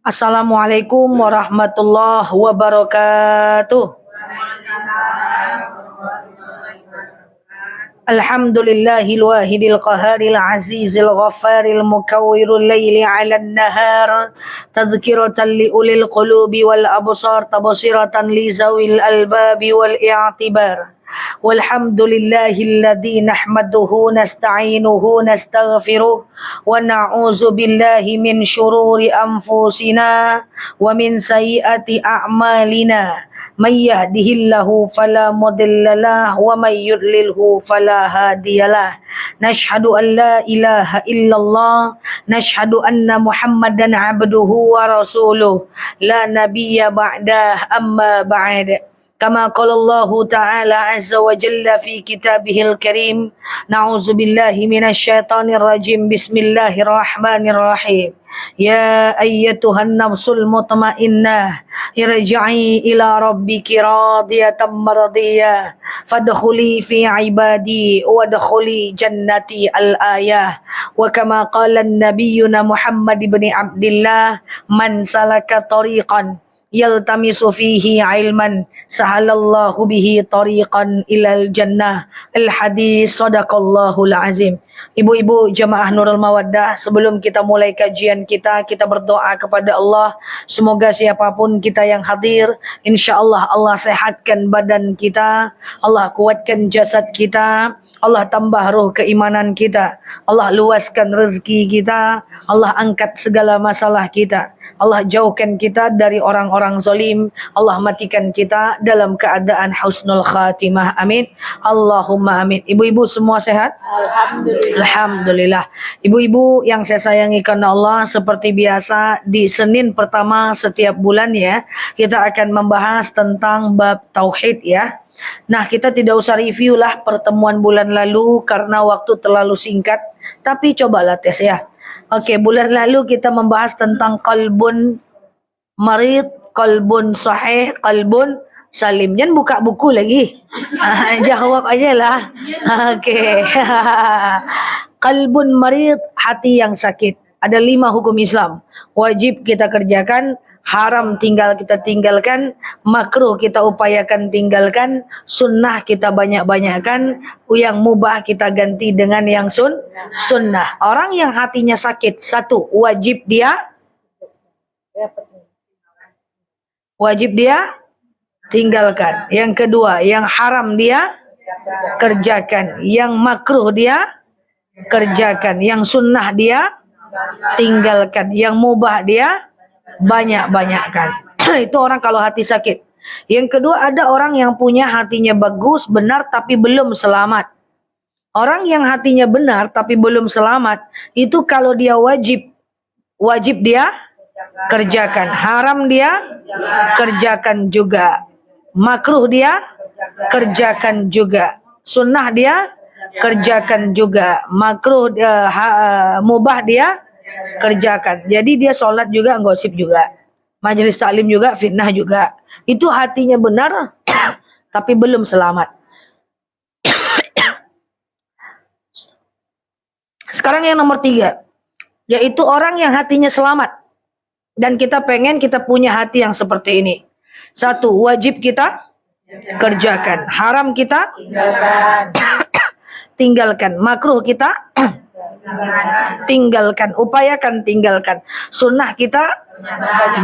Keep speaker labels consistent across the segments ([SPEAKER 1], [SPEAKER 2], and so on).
[SPEAKER 1] Assalamualaikum warahmatullahi wabarakatuh. Alhamdulillahil wahidil qaharil azizil ghaffaril mukawwirul laili 'alan nahar tadhkiratan li ulil qulubi wal absar tabsiratan li zawil albabi wal i'tibar. Walhamdulillahilladzi nahmaduhu nasta'inuhu nastaghfiruh wa na'udzu billahi min syururi anfusina wa min sayyiati a'malina. May yahdihillahu fala mudhillalah wa may yudlilhu fala hadiyalah. Nashhadu an la ilaha illallah, nashhadu anna Muhammadan abduhu wa rasuluh, la nabiyya ba'dah, amma ba'd. Kama qala Allah Ta'ala azza wa jalla fi kitabihil karim, na'udzu billahi minasy syaithanir rajim. Bismillahirrahmanirrahim. Ya ayyatuhan nafsul mutmainnah, irji'i ila rabbiki radiyatan mardiyah, fadkhuli fi ibadi wadkhuli jannati al-ayah. Wa kama qala nabiyyuna Muhammad ibn Abdillah, man salaka tariqan yaltamisu fihi ilman sahalallahu bihi tariqan ilal jannah. Al-hadis sadaqallahul azim. Ibu-ibu jamaah Nurul Mawaddah, sebelum kita mulai kajian kita berdoa kepada Allah. Semoga siapapun kita yang hadir, insyaAllah Allah sehatkan badan kita, Allah kuatkan jasad kita, Allah tambah ruh keimanan kita, Allah luaskan rezeki kita, Allah angkat segala masalah kita, Allah jauhkan kita dari orang-orang zalim, Allah matikan kita dalam keadaan husnul khatimah. Amin. Allahumma amin. Ibu-ibu semua sehat? Alhamdulillah. Ibu-ibu yang saya sayangi karena Allah, seperti biasa di Senin pertama setiap bulan ya, kita akan membahas tentang bab tauhid ya. Nah, kita tidak usah review lah pertemuan bulan lalu karena waktu terlalu singkat, tapi cobalah tes ya. Oke, bulan lalu kita membahas tentang qalbun marid, qalbun sahih, qalbun salim. Jangan buka buku lagi. Jawab aja lah. Oke. Qalbun marid, hati yang sakit. Ada 5 hukum Islam. Wajib kita kerjakan, haram kita tinggalkan, makruh kita upayakan tinggalkan, sunnah kita banyak-banyakkan, yang mubah kita ganti dengan yang sunnah. Orang yang hatinya sakit, 1, wajib dia tinggalkan. Yang kedua, yang haram dia kerjakan, yang makruh dia kerjakan, yang sunnah dia tinggalkan, yang mubah dia banyak-banyakkan. Itu orang kalau hati sakit. Yang kedua, ada orang yang punya hatinya bagus, benar tapi belum selamat. Orang yang hatinya benar tapi belum selamat, itu kalau dia wajib dia kerjakan, haram dia kerjakan juga, makruh dia kerjakan juga, sunnah dia kerjakan juga, makruh mubah dia kerjakan. Jadi dia sholat juga, gosip juga, majelis taklim juga, fitnah juga. Itu hatinya benar tapi belum selamat. Sekarang yang nomor 3, yaitu orang yang hatinya selamat. Dan kita pengen kita punya hati yang seperti ini. 1, wajib kita kerjakan, haram kita tinggalkan, makruh kita tinggalkan, upayakan tinggalkan, sunnah kita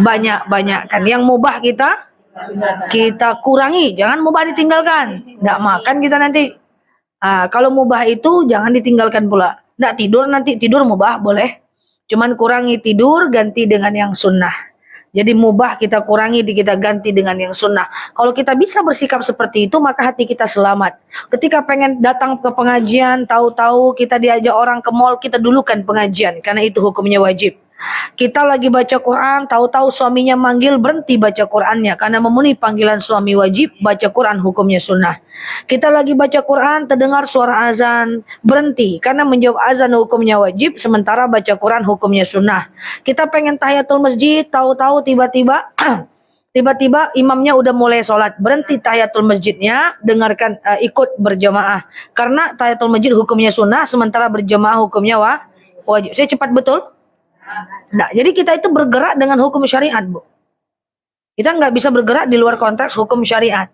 [SPEAKER 1] banyak-banyakkan, yang mubah kita kurangi, jangan mubah ditinggalkan, nggak makan kita nanti. Kalau mubah itu jangan ditinggalkan pula. Nggak tidur, nanti tidur mubah boleh, cuman kurangi tidur, ganti dengan yang sunnah. Jadi mubah kita kurangi, kita ganti dengan yang sunnah. Kalau kita bisa bersikap seperti itu, maka hati kita selamat. Ketika pengen datang ke pengajian, tahu-tahu kita diajak orang ke mall, kita dulukan pengajian, karena itu hukumnya wajib. Kita lagi baca Quran, tahu-tahu suaminya manggil, berhenti baca Qurannya, karena memenuhi panggilan suami wajib, baca Quran hukumnya sunnah. Kita lagi baca Quran, terdengar suara azan, berhenti, karena menjawab azan hukumnya wajib, sementara baca Quran hukumnya sunnah. Kita pengen tahiyatul masjid, tahu-tahu tiba-tiba imamnya udah mulai sholat, berhenti tahiyatul masjidnya, dengarkan, ikut berjamaah, karena tahiyatul masjid hukumnya sunnah, sementara berjamaah hukumnya wajib. Saya cepat betul? Nah, jadi kita itu bergerak dengan hukum syariat, Bu. Kita nggak bisa bergerak di luar konteks hukum syariat.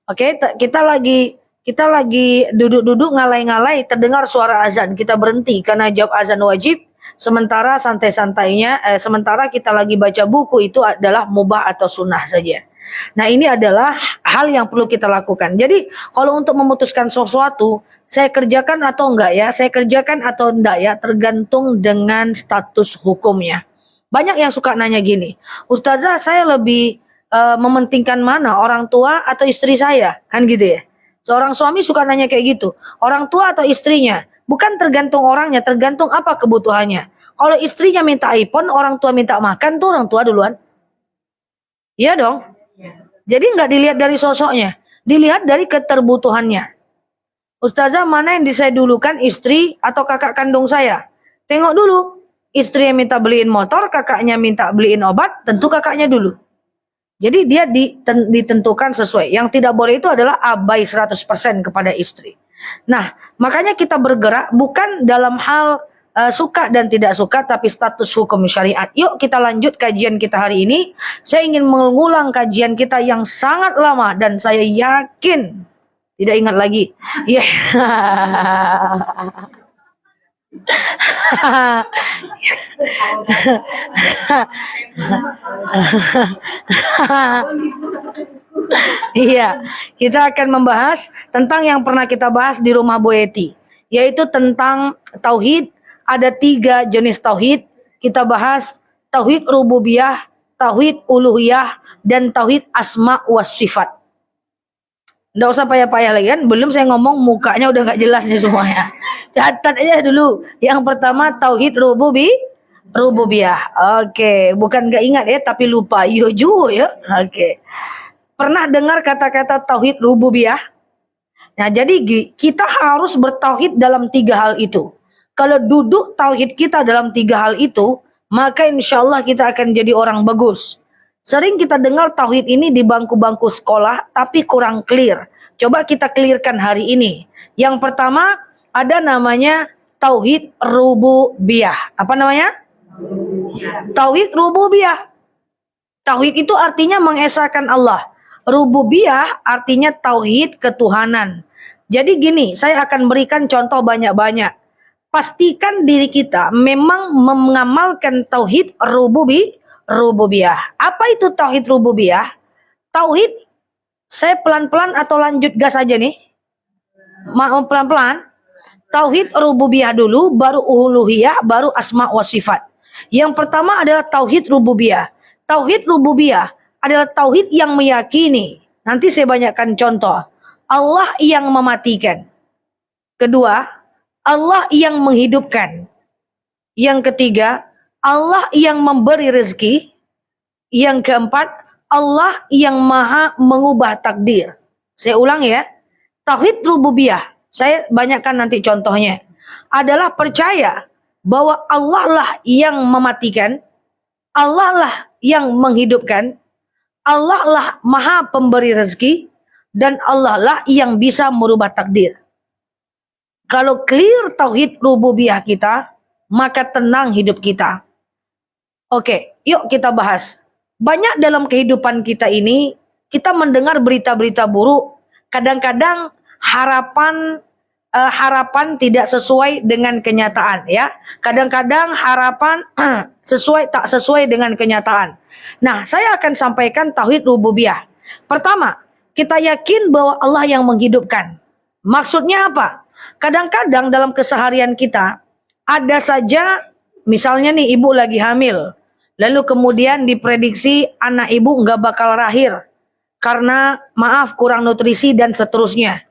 [SPEAKER 1] Oke, kita lagi duduk-duduk ngalai-ngalai, terdengar suara azan, kita berhenti karena jawab azan wajib. Sementara santai-santainya, sementara kita lagi baca buku, itu adalah mubah atau sunnah saja. Nah, ini adalah hal yang perlu kita lakukan. Jadi kalau untuk memutuskan sesuatu, saya kerjakan atau enggak ya, saya kerjakan atau enggak ya, tergantung dengan status hukumnya. Banyak yang suka nanya gini, Ustazah, saya lebih mementingkan mana, orang tua atau istri saya, kan gitu ya. Seorang suami suka nanya kayak gitu, orang tua atau istrinya. Bukan tergantung orangnya, tergantung apa kebutuhannya. Kalau istrinya minta iPhone, orang tua minta makan, tuh orang tua duluan. Iya dong. Jadi nggak dilihat dari sosoknya, dilihat dari keterbutuhannya. Ustazah, mana yang saya dulukan, istri atau kakak kandung saya? Tengok dulu. Istri yang minta beliin motor, kakaknya minta beliin obat, tentu kakaknya dulu. Jadi dia ditentukan sesuai. Yang tidak boleh itu adalah abai 100% kepada istri. Nah, makanya kita bergerak bukan dalam hal suka dan tidak suka, tapi status hukum syariat. Yuk kita lanjut kajian kita hari ini. Saya ingin mengulang kajian kita yang sangat lama dan saya yakin tidak ingat lagi. Ya. Iya, kita akan membahas tentang yang pernah kita bahas di rumah Bu Eti, yaitu tentang tauhid. Ada 3 jenis tauhid. Kita bahas tauhid rububiyah, tauhid uluhiyah, dan tauhid asma was sifat. Nggak usah payah-payah lagi kan, belum saya ngomong mukanya udah nggak jelas nih semuanya. Catat aja dulu. Yang pertama tauhid rububiyah. Oke, bukan nggak ingat ya, tapi lupa. Yo ya. Oke. Pernah dengar kata-kata tauhid rububiyah? Nah, jadi kita harus bertauhid dalam 3 hal itu. Kalau duduk tauhid kita dalam 3 hal itu, maka insya Allah kita akan jadi orang bagus. Sering kita dengar tauhid ini di bangku-bangku sekolah, tapi kurang clear. Coba kita clearkan hari ini. Yang pertama, ada namanya tauhid rububiyah. Apa namanya? Tauhid rububiyah. Tauhid itu artinya mengesahkan Allah. Rububiyah artinya tauhid ketuhanan. Jadi gini, saya akan berikan contoh banyak-banyak. Pastikan diri kita memang mengamalkan tauhid rububiyah. Apa itu tauhid rububiyah? Tauhid, saya pelan-pelan atau lanjut gas aja nih? Mau pelan-pelan? Tauhid rububiyah dulu, baru uluhiyah, baru asma wa sifat. Yang pertama adalah tauhid rububiyah. Tauhid rububiyah adalah tauhid yang meyakini. Nanti saya banyakan contoh. Allah yang mematikan. Kedua, Allah yang menghidupkan. Yang ketiga, Allah yang memberi rezeki. Yang keempat, Allah yang maha mengubah takdir. Saya ulang ya. Tauhid rububiyah, saya banyakkan nanti contohnya. Adalah percaya bahwa Allah lah yang mematikan. Allah lah yang menghidupkan. Allah lah maha pemberi rezeki. Dan Allah lah yang bisa merubah takdir. Kalau clear tauhid rububiyah kita, maka tenang hidup kita. Oke, yuk kita bahas. Banyak dalam kehidupan kita ini, kita mendengar berita-berita buruk. Kadang-kadang harapan tidak sesuai dengan kenyataan, ya. Kadang-kadang harapan tak sesuai dengan kenyataan. Nah, saya akan sampaikan tauhid rububiyah. Pertama, kita yakin bahwa Allah yang menghidupkan. Maksudnya apa? Kadang-kadang dalam keseharian kita, ada saja misalnya nih ibu lagi hamil, lalu kemudian diprediksi anak ibu nggak bakal lahir karena maaf kurang nutrisi dan seterusnya.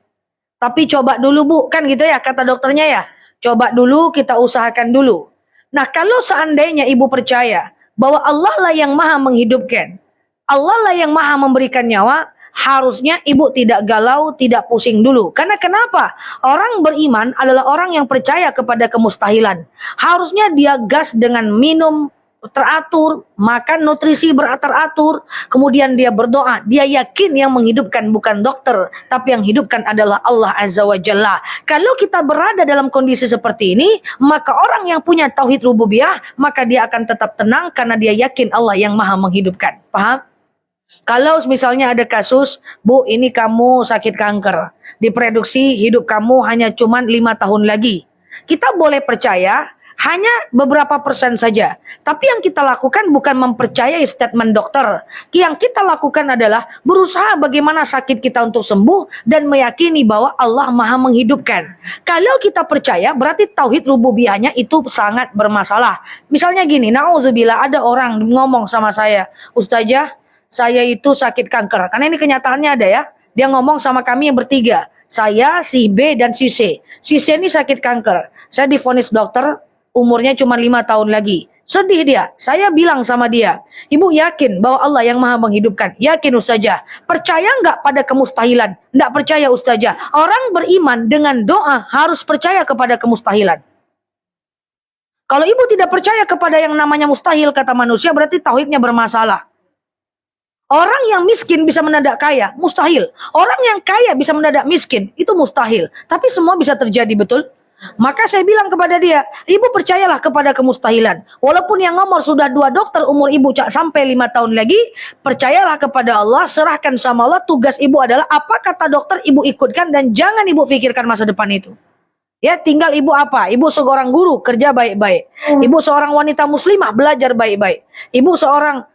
[SPEAKER 1] Tapi coba dulu Bu, kan gitu ya kata dokternya ya. Coba dulu, kita usahakan dulu. Nah, kalau seandainya ibu percaya bahwa Allah lah yang maha menghidupkan, Allah lah yang maha memberikan nyawa, harusnya ibu tidak galau, tidak pusing dulu. Karena kenapa? Orang beriman adalah orang yang percaya kepada kemustahilan. Harusnya dia gas dengan minum teratur, makan nutrisi teratur, kemudian dia berdoa, dia yakin yang menghidupkan bukan dokter, tapi yang hidupkan adalah Allah Azza wa Jalla. Kalau kita berada dalam kondisi seperti ini, maka orang yang punya tauhid rububiyah, maka dia akan tetap tenang karena dia yakin Allah yang maha menghidupkan. Paham? Kalau misalnya ada kasus, Bu, ini kamu sakit kanker, diprediksi hidup kamu hanya cuma 5 tahun lagi. Kita boleh percaya hanya beberapa persen saja. Tapi yang kita lakukan bukan mempercayai statement dokter. Yang kita lakukan adalah berusaha bagaimana sakit kita untuk sembuh dan meyakini bahwa Allah maha menghidupkan. Kalau kita percaya berarti tauhid rububiyahnya itu sangat bermasalah. Misalnya gini, na'udzubillah ada orang ngomong sama saya, Ustazah, saya itu sakit kanker. Karena ini kenyataannya ada ya. Dia ngomong sama kami yang bertiga. Saya, si B, dan si C. Si C ini sakit kanker. Saya divonis dokter, umurnya cuma 5 tahun lagi. Sedih dia. Saya bilang sama dia, Ibu yakin bahwa Allah yang maha menghidupkan? Yakin Ustazah. Percaya nggak pada kemustahilan? Nggak percaya Ustazah. Orang beriman dengan doa harus percaya kepada kemustahilan. Kalau ibu tidak percaya kepada yang namanya mustahil, kata manusia, berarti tauhidnya bermasalah. Orang yang miskin bisa mendadak kaya, mustahil. Orang yang kaya bisa mendadak miskin, itu mustahil. Tapi semua bisa terjadi, betul? Maka saya bilang kepada dia, ibu percayalah kepada kemustahilan. Walaupun yang ngomong sudah 2 dokter, umur ibu sampai 5 tahun lagi, percayalah kepada Allah, serahkan sama Allah. Tugas ibu adalah apa kata dokter ibu ikutkan dan jangan ibu pikirkan masa depan itu. Ya, tinggal ibu apa? Ibu seorang guru, kerja baik-baik. Ibu seorang wanita muslimah, belajar baik-baik. Ibu seorang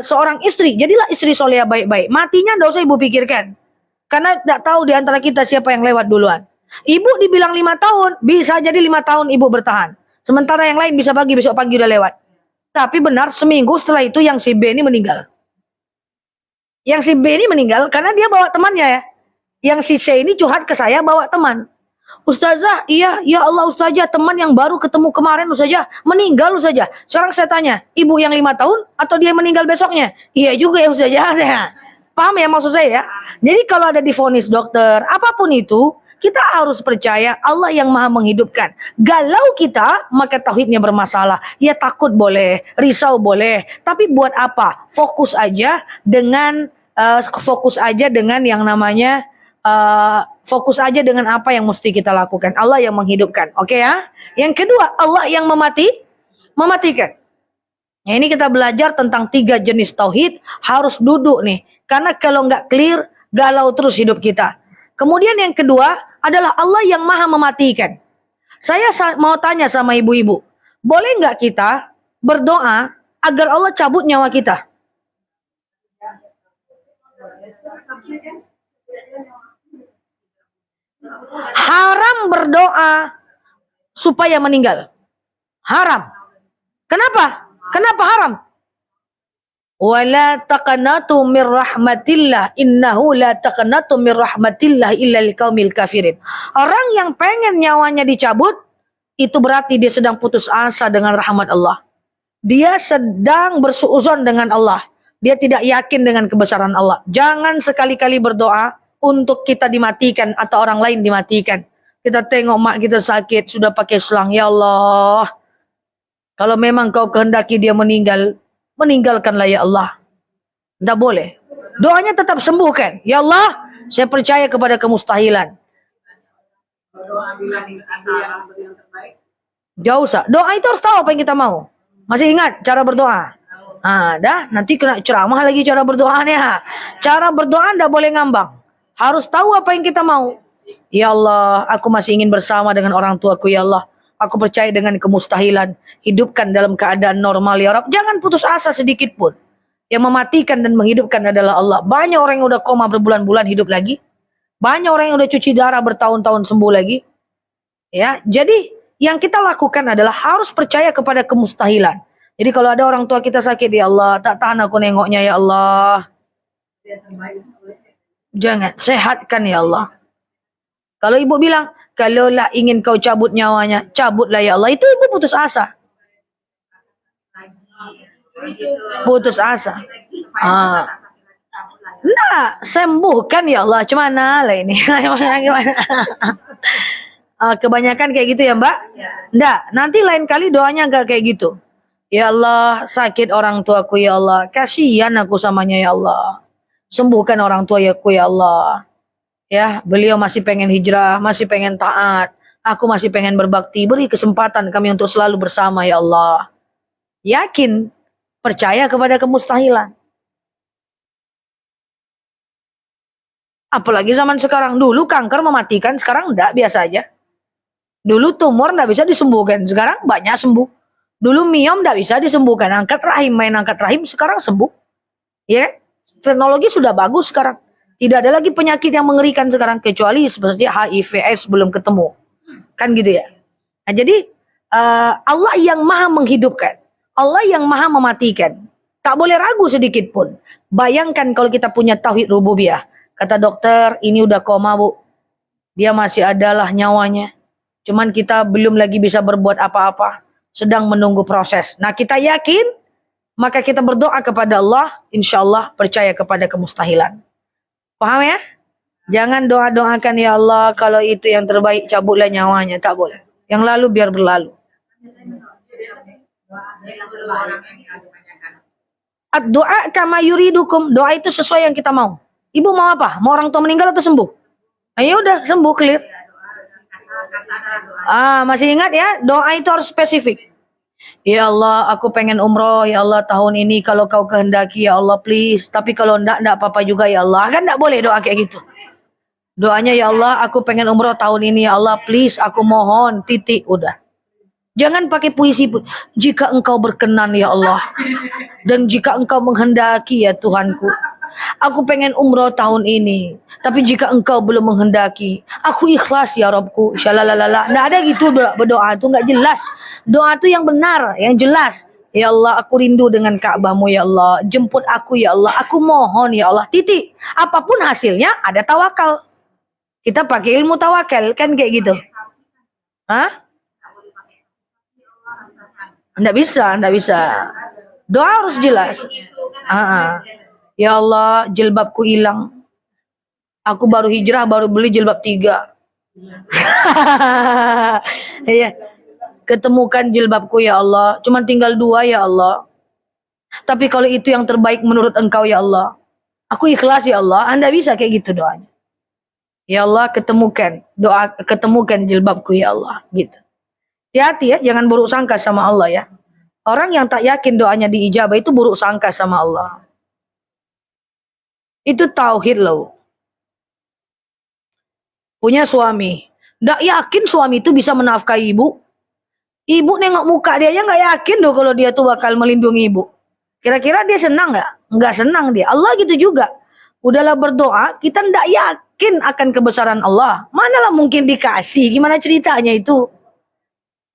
[SPEAKER 1] seorang istri, jadilah istri soleh baik-baik. Matinya enggak usah ibu pikirkan. Karena tidak tahu di antara kita siapa yang lewat duluan. Ibu dibilang 5 tahun, bisa jadi 5 tahun ibu bertahan. Sementara yang lain bisa besok pagi udah lewat. Tapi benar, seminggu setelah itu yang si B ini meninggal. Yang si B ini meninggal karena dia bawa temannya ya. Yang si C ini curhat ke saya bawa teman. Ustazah, iya, ya Allah Ustazah, teman yang baru ketemu kemarin Ustazah, meninggal Ustazah. Sekarang saya tanya, ibu yang 5 tahun atau dia meninggal besoknya? Iya juga ya Ustazah. Paham ya maksud saya ya? Jadi kalau ada divonis dokter, apapun itu, kita harus percaya Allah yang maha menghidupkan. Galau kita, maka tauhidnya bermasalah. Ya takut boleh, risau boleh. Tapi buat apa? Fokus aja dengan yang namanya fokus aja dengan apa yang mesti kita lakukan. Allah yang menghidupkan. Oke ya? Yang kedua, Allah yang mematikan. Ya, ini kita belajar tentang 3 jenis tauhid. Harus duduk nih. Karena kalau nggak clear, galau terus hidup kita. Kemudian yang kedua adalah Allah yang maha mematikan. Saya mau tanya sama ibu-ibu, boleh nggak kita berdoa agar Allah cabut nyawa kita? Haram berdoa supaya meninggal. Haram. Kenapa? Kenapa haram? Wala taqnatu mir rahmatillah innahu la taqnatu mir rahmatillah illa liqaumil kafirin. Orang yang pengen nyawanya dicabut itu berarti dia sedang putus asa dengan rahmat Allah. Dia sedang bersuuzon dengan Allah. Dia tidak yakin dengan kebesaran Allah. Jangan sekali-kali berdoa untuk kita dimatikan atau orang lain dimatikan. Kita tengok mak kita sakit sudah pakai selang, ya Allah. Kalau memang kau kehendaki dia meninggal, meninggalkanlah ya Allah. Tidak boleh. Doanya tetap sembuhkan. Ya Allah, saya percaya kepada kemustahilan. Jauh usah. Doa itu harus tahu apa yang kita mau. Masih ingat cara berdoa? Dah, nanti kena ceramah lagi cara berdoanya. Cara berdoa tidak boleh ngambang. Harus tahu apa yang kita mau. Ya Allah, aku masih ingin bersama dengan orang tuaku ya Allah. Aku percaya dengan kemustahilan. Hidupkan dalam keadaan normal ya Rabb. Jangan putus asa sedikit pun. Yang mematikan dan menghidupkan adalah Allah. Banyak orang yang udah koma berbulan-bulan hidup lagi. Banyak orang yang udah cuci darah bertahun-tahun sembuh lagi. Ya, jadi yang kita lakukan adalah harus percaya kepada kemustahilan. Jadi kalau ada orang tua kita sakit, ya Allah, tak tahan aku nengoknya ya Allah. Jangan, sehatkan ya Allah. Kalau ibu bilang, kalaulah ingin kau cabut nyawanya, cabutlah ya Allah. Itu ibu putus asa. Putus asa. Nah, sembuhkan ya Allah. Gimana lah ini? Gimana? Kebanyakan kayak gitu ya Mbak? Enggak, nanti lain kali doanya enggak kayak gitu. Ya Allah, sakit orang tuaku ya Allah. Kasihan aku samanya ya Allah. Sembuhkan orang tua aku ya Allah. Ya, beliau masih pengen hijrah, masih pengen taat. Aku masih pengen berbakti. Beri kesempatan kami untuk selalu bersama ya Allah. Yakin, percaya kepada kemustahilan. Apalagi zaman sekarang. Dulu kanker mematikan, sekarang enggak, biasa aja. Dulu tumor enggak bisa disembuhkan, sekarang banyak sembuh. Dulu miom enggak bisa disembuhkan, angkat rahim, main angkat rahim, sekarang sembuh. Ya, teknologi sudah bagus sekarang. Tidak ada lagi penyakit yang mengerikan sekarang, kecuali seperti HIV AIDS belum ketemu. Kan gitu ya. Nah, jadi Allah yang maha menghidupkan, Allah yang maha mematikan. Tak boleh ragu sedikit pun. Bayangkan kalau kita punya tauhid rububiyah. Kata dokter, ini udah koma bu. Dia masih adalah nyawanya. Cuman kita belum lagi bisa berbuat apa-apa. Sedang menunggu proses. Nah kita yakin, maka kita berdoa kepada Allah. Insya Allah percaya kepada kemustahilan. Paham ya? Jangan doa-doakan ya Allah kalau itu yang terbaik cabutlah nyawanya. Tak boleh. Yang lalu biar berlalu. Doa kama yuridukum. Doa itu sesuai yang kita mau. Ibu mau apa? Mau orang tua meninggal atau sembuh? Ayo udah sembuh, clear. Masih ingat ya? Doa itu harus spesifik. Ya Allah, aku pengen umroh. Ya Allah, tahun ini kalau kau kehendaki, ya Allah, please. Tapi kalau enggak apa-apa juga, ya Allah. Kan enggak boleh doa kayak gitu. Doanya, ya Allah, aku pengen umroh tahun ini, ya Allah, please. Aku mohon, titik, udah. Jangan pakai puisi. Jika engkau berkenan, ya Allah. Dan jika engkau menghendaki, ya Tuhanku. Aku pengen umroh tahun ini. Tapi jika engkau belum menghendaki, aku ikhlas ya Rabbku. Syalalala. Nggak ada gitu berdoa itu, nggak jelas. Doa itu yang benar, yang jelas. Ya Allah, aku rindu dengan Ka'bahmu ya Allah. Jemput aku ya Allah. Aku mohon ya Allah. Titik. Apapun hasilnya ada tawakal. Kita pakai ilmu tawakal kan kayak gitu. Hah? Nggak bisa, nggak bisa. Doa harus jelas. Ya Allah, jilbabku hilang. Aku baru hijrah, baru beli jilbab 3. Iya. Ketemukan jilbabku ya Allah. Cuma tinggal 2 ya Allah. Tapi kalau itu yang terbaik menurut engkau ya Allah. Aku ikhlas ya Allah. Anda bisa kayak gitu doanya. Ya Allah, ketemukan jilbabku ya Allah. Gitu. Hati-hati ya, jangan buruk sangka sama Allah ya. Orang yang tak yakin doanya diijabah itu buruk sangka sama Allah. Itu tauhid loh. Punya suami. Nggak yakin suami itu bisa menafkahi ibu. Ibu nengok muka dia aja nggak yakin loh kalau dia tuh bakal melindungi ibu. Kira-kira dia senang nggak? Nggak senang dia. Allah gitu juga. Udahlah berdoa, kita nggak yakin akan kebesaran Allah. Manalah mungkin dikasih. Gimana ceritanya itu?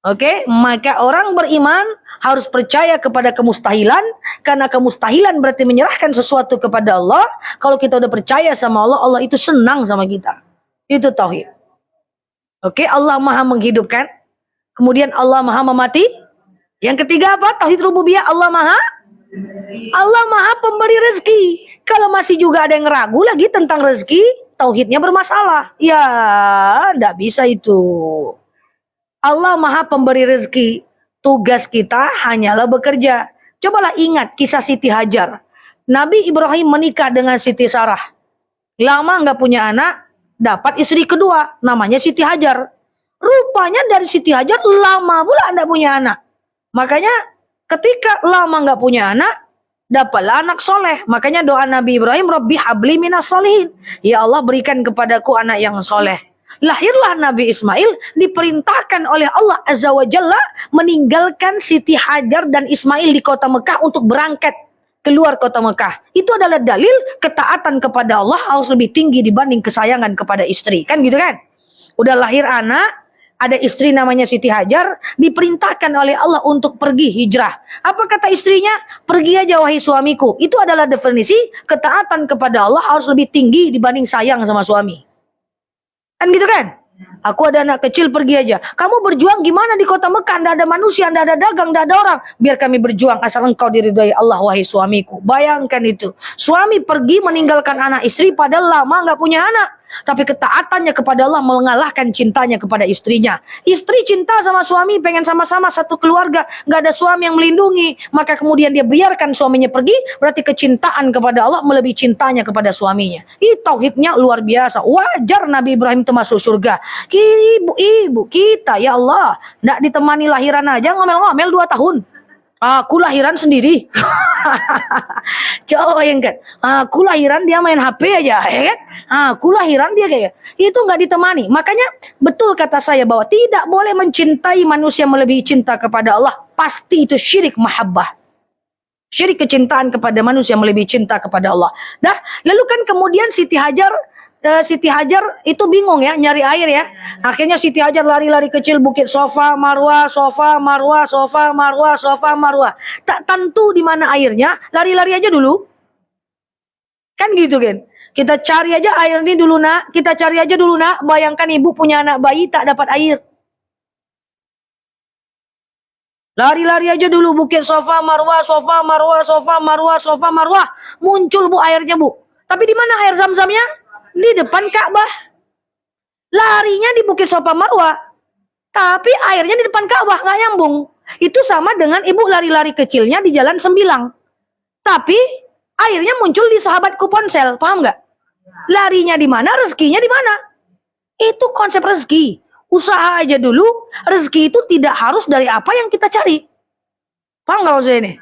[SPEAKER 1] Oke, maka orang beriman harus percaya kepada kemustahilan, karena kemustahilan berarti menyerahkan sesuatu kepada Allah. Kalau kita udah percaya sama Allah, Allah itu senang sama kita. Itu tauhid. Oke, Allah maha menghidupkan, kemudian Allah maha memati. Yang ketiga apa? Tauhid rububiyah. Allah maha pemberi rezeki. Kalau masih juga ada yang ragu lagi tentang rezeki, tauhidnya bermasalah. Ya, enggak bisa itu. Allah maha pemberi rezeki. Tugas kita hanyalah bekerja. Cobalah ingat kisah Siti Hajar. Nabi Ibrahim menikah dengan Siti Sarah. Lama nggak punya anak, dapat istri kedua. Namanya Siti Hajar. Rupanya dari Siti Hajar lama pula nggak punya anak. Makanya ketika lama nggak punya anak, dapatlah anak soleh. Makanya doa Nabi Ibrahim, Rabbi habli minas solihin. Ya Allah, berikan kepadaku anak yang soleh. Lahirlah Nabi Ismail, diperintahkan oleh Allah Azza wa Jalla meninggalkan Siti Hajar dan Ismail di kota Mekah untuk berangkat keluar kota Mekah. Itu adalah dalil ketaatan kepada Allah harus lebih tinggi dibanding kesayangan kepada istri. Kan gitu kan? Udah lahir anak, ada istri namanya Siti Hajar, diperintahkan oleh Allah untuk pergi hijrah. Apa kata istrinya? Pergi aja wahai suamiku. Itu adalah definisi ketaatan kepada Allah harus lebih tinggi dibanding sayang sama suami. Kan gitu kan? Aku ada anak kecil, pergi aja. Kamu berjuang gimana di kota Mekah? Tidak ada manusia, tidak ada dagang, tidak ada orang. Biar kami berjuang asal engkau diridhai Allah wahai suamiku. Bayangkan itu. Suami pergi meninggalkan anak istri padahal lama nggak punya anak. Tapi ketaatannya kepada Allah mengalahkan cintanya kepada istrinya. Istri cinta sama suami, pengen sama-sama satu keluarga, nggak ada suami yang melindungi, maka kemudian dia biarkan suaminya pergi, berarti kecintaan kepada Allah melebihi cintanya kepada suaminya. Ini tauhidnya luar biasa. Wajar Nabi Ibrahim itu masuk surga. Ibu kita, ya Allah, nggak ditemani lahiran aja, ngomel-ngomel 2 tahun. Aku lahiran sendiri. Coba bayangkan. Aku lahiran dia main HP aja, ya kan? Aku lahiran dia kayak itu nggak ditemani. Makanya betul kata saya bahwa tidak boleh mencintai manusia melebihi cinta kepada Allah. Pasti itu syirik mahabbah. Syirik kecintaan kepada manusia melebihi cinta kepada Allah. Dah, lalu kan kemudian Siti Hajar itu bingung ya nyari air ya. Akhirnya Siti Hajar lari-lari kecil bukit Sofa Marwah, Sofa Marwah, Sofa Marwah, Sofa Marwah. Tak tentu di mana airnya, lari-lari aja dulu. Kan gitu kan. Kita cari aja air ini dulu nak, kita cari aja dulu nak. Bayangkan ibu punya anak bayi tak dapat air. Lari-lari aja dulu bukit Sofa Marwah, Sofa Marwah, Sofa Marwah, Sofa Marwah. Muncul bu airnya bu. Tapi di mana air zam-zamnya? Di depan Ka'bah. Larinya di bukit Sofa Marwah. Tapi airnya di depan Ka'bah, nggak nyambung. Itu sama dengan ibu lari-lari kecilnya di Jalan Sembilang. Tapi airnya muncul di sahabatku ponsel, paham nggak? Larinya di mana, rezekinya di mana? Itu konsep rezeki. Usaha aja dulu, rezeki itu tidak harus dari apa yang kita cari. Paham nggak maksudnya ini?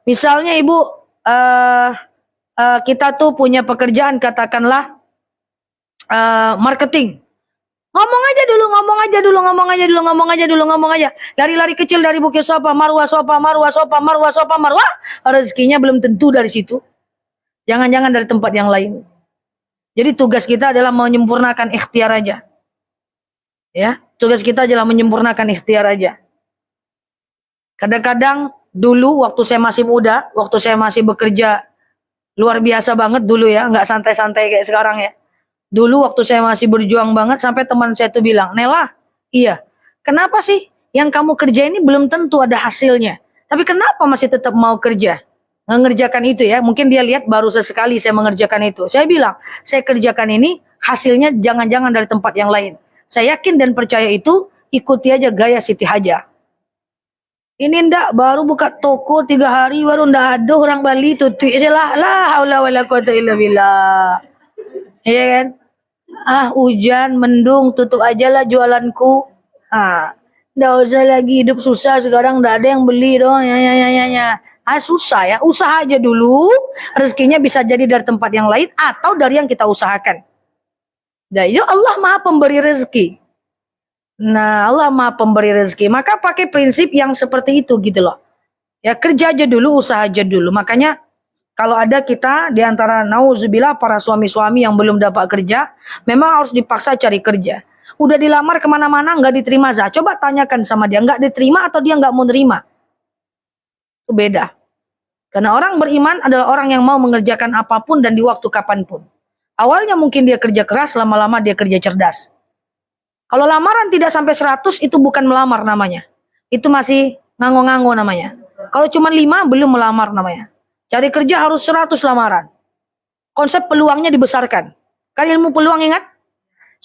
[SPEAKER 1] Misalnya ibu, kita tuh punya pekerjaan katakanlah marketing. Ngomong aja. Lari-lari kecil dari bukit Sofa Marwah, Sofa Marwah, Sofa Marwah, Sofa Marwah. Rezekinya belum tentu dari situ. Jangan-jangan dari tempat yang lain. Jadi tugas kita adalah menyempurnakan ikhtiar aja. Ya, tugas kita adalah menyempurnakan ikhtiar aja. Kadang-kadang dulu waktu saya masih muda, waktu saya masih bekerja luar biasa banget dulu ya, nggak santai-santai kayak sekarang ya. Dulu waktu saya masih berjuang banget, sampai teman saya tuh bilang, Nela, iya, kenapa sih yang kamu kerja ini belum tentu ada hasilnya? Tapi kenapa masih tetap mau kerja? Mengerjakan itu ya, mungkin dia lihat baru sesekali saya mengerjakan itu. Saya bilang, saya kerjakan ini, hasilnya jangan-jangan dari tempat yang lain. Saya yakin dan percaya itu, ikuti aja gaya Siti Hajar. Ini ndak baru buka toko 3 hari baru ndak ada orang Bali tutup lah haula wala quwata illa billah. Iya kan? Hujan mendung tutup aja lah jualanku. Ndak usah lagi hidup susah sekarang ndak ada yang beli dong. Ya. Susah ya. Usaha aja dulu. Rezekinya bisa jadi dari tempat yang lain atau dari yang kita usahakan. Dan itu Allah Maha Pemberi rezeki. Nah, Allah Maha Pemberi rezeki. Maka pakai prinsip yang seperti itu gitu loh. Ya, kerja aja dulu, usaha aja dulu. Makanya kalau ada kita di antara nauzubillah para suami-suami yang belum dapat kerja, memang harus dipaksa cari kerja. Udah dilamar kemana-mana nggak diterima, coba tanyakan sama dia, nggak diterima atau dia nggak mau nerima. Itu beda. Karena orang beriman adalah orang yang mau mengerjakan apapun dan di waktu kapanpun. Awalnya mungkin dia kerja keras, lama-lama dia kerja cerdas. Kalau lamaran tidak sampai 100 itu bukan melamar namanya. Itu masih ngango-ngango namanya. Kalau cuma 5 belum melamar namanya. Cari kerja harus 100 lamaran. Konsep peluangnya dibesarkan. Kan ilmu peluang ingat?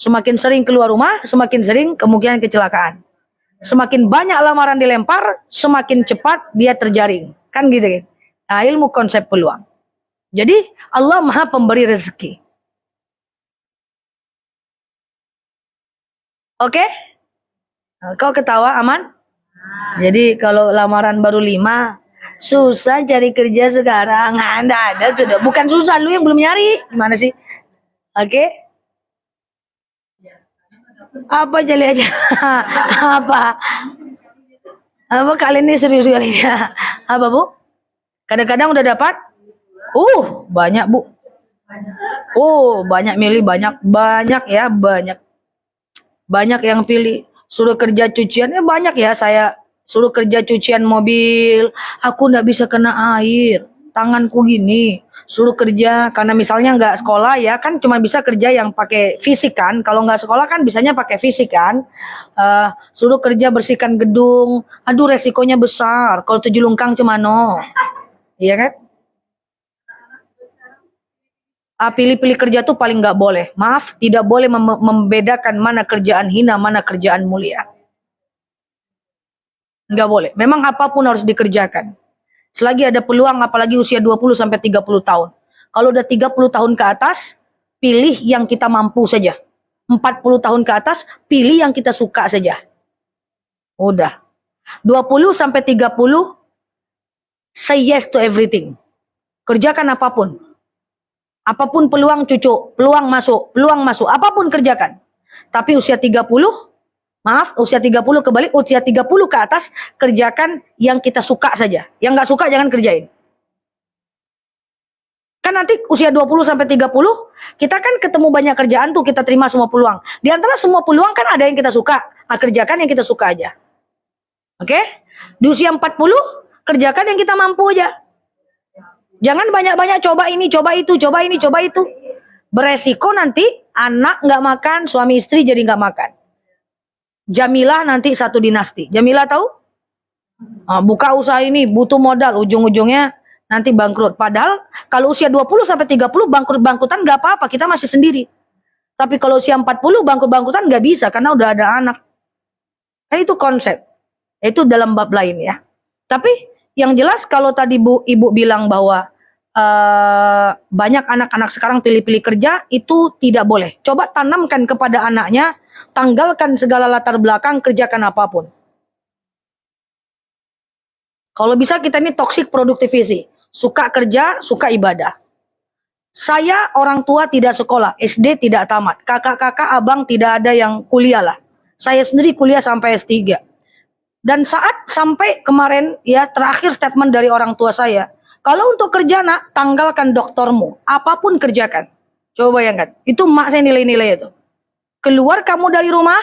[SPEAKER 1] Semakin sering keluar rumah, semakin sering kemungkinan kecelakaan. Semakin banyak lamaran dilempar, semakin cepat dia terjaring. Kan gitu kan? Nah, ilmu konsep peluang. Jadi Allah Maha Pemberi rezeki. Oke? Kau ketawa aman? Jadi kalau lamaran baru 5, susah cari kerja sekarang. Ada tuh. Bukan susah, lu yang belum nyari. Gimana sih? Oke? Apa jeli aja? Apa kali ini serius kali ya? Apa bu? Kadang-kadang udah dapat? Banyak bu. Banyak milih, banyak ya, banyak yang pilih. Suruh kerja cucian, banyak ya saya suruh kerja cucian mobil. Aku nggak bisa kena air, tanganku gini. Suruh kerja karena misalnya nggak sekolah ya kan cuma bisa kerja yang pakai fisik kan. Kalau nggak sekolah kan bisanya pakai fisik kan. Suruh kerja bersihkan gedung. Aduh resikonya besar. Kalau 7 lungkang cuma no. Iya kan? Pilih-pilih kerja tuh paling nggak boleh. Maaf, tidak boleh membedakan mana kerjaan hina, mana kerjaan mulia. Nggak boleh. Memang apapun harus dikerjakan. Selagi ada peluang, apalagi usia 20 sampai 30 tahun. Kalau udah 30 tahun ke atas, pilih yang kita mampu saja. 40 tahun ke atas, pilih yang kita suka saja. Udah. 20 sampai 30, say yes to everything. Kerjakan apapun. Apapun peluang cucu, peluang masuk, apapun kerjakan. Tapi usia 30, maaf, usia 30 kebalik, usia 30 ke atas, kerjakan yang kita suka saja. Yang nggak suka jangan kerjain. Kan nanti usia 20 sampai 30, kita kan ketemu banyak kerjaan tuh, kita terima semua peluang. Di antara semua peluang kan ada yang kita suka. Nah, kerjakan yang kita suka aja. Oke? Di usia 40, kerjakan yang kita mampu aja. Jangan banyak-banyak coba ini, coba itu, coba ini, coba itu. Beresiko nanti anak nggak makan, suami istri jadi nggak makan. Jamilah nanti satu dinasti. Jamilah tahu? Buka usaha ini butuh modal, ujung-ujungnya nanti bangkrut. Padahal kalau usia 20 sampai 30 bangkrut-bangkrutan nggak apa-apa, kita masih sendiri. Tapi kalau usia 40 bangkrut-bangkrutan nggak bisa karena udah ada anak. Kan itu konsep. Itu dalam bab lain ya. Tapi yang jelas kalau tadi ibu bilang bahwa banyak anak-anak sekarang pilih-pilih kerja, itu tidak boleh. Coba tanamkan kepada anaknya, tanggalkan segala latar belakang, kerjakan apapun. Kalau bisa kita ini toxic productivity, suka kerja, suka ibadah. Saya orang tua tidak sekolah, SD tidak tamat, kakak-kakak abang tidak ada yang kuliah lah. Saya sendiri kuliah sampai S3. Dan saat sampai kemarin ya terakhir statement dari orang tua saya, kalau untuk kerja nak, tanggalkan doktormu, apapun kerjakan. Coba bayangkan, itu mak saya nilai-nilai itu. Keluar kamu dari rumah,